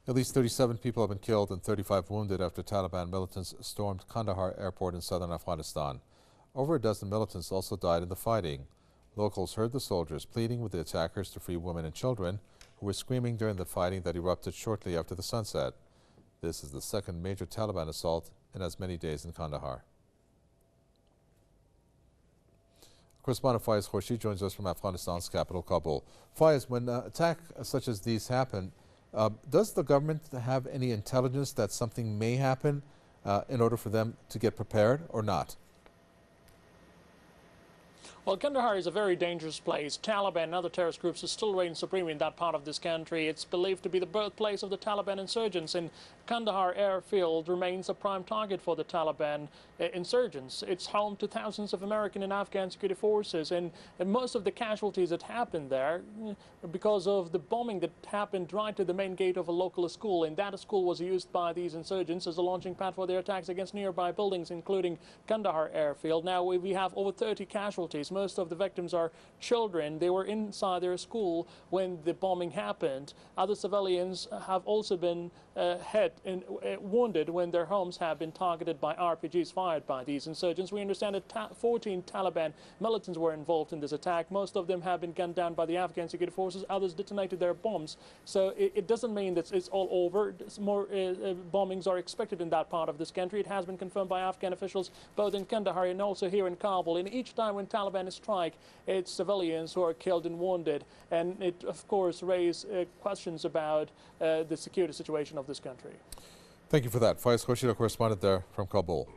At least 37 people have been killed and 35 wounded after Taliban militants stormed Kandahar airport in southern Afghanistan. Over a dozen militants also died in the fighting. Locals heard the soldiers pleading with the attackers to free women and children who were screaming during the fighting that erupted shortly after the sunset. This is the second major Taliban assault in as many days in Kandahar. Correspondent Faiz Khurshid joins us from Afghanistan's capital, Kabul. Faiz, when attacks such as these happen, does the government have any intelligence that something may happen in order for them to get prepared or not? Well, Kandahar is a very dangerous place. Taliban and other terrorist groups still reign supreme in that part of this country. It's believed to be the birthplace of the Taliban insurgents, and Kandahar airfield remains a prime target for the Taliban insurgents. It's home to thousands of American and Afghan security forces, and most of the casualties that happened there because of the bombing that happened right to the main gate of a local school, and that school was used by these insurgents as a launching pad for their attacks against nearby buildings, including Kandahar airfield. Now we have over 30 casualties. Most of the victims are children. They were inside their school when the bombing happened. Other civilians have also been hit and wounded when their homes have been targeted by RPGs fired by these insurgents. We understand that 14 Taliban militants were involved in this attack. Most of them have been gunned down by the Afghan security forces. Others detonated their bombs. So it doesn't mean that it's all over. More bombings are expected in that part of this country. It has been confirmed by Afghan officials both in Kandahar and also here in Kabul. And each time when Taliban strike, it's civilians who are killed and wounded, and it of course raises questions about the security situation of this country. Thank you for that. Faiz Khurshid, correspondent there from Kabul.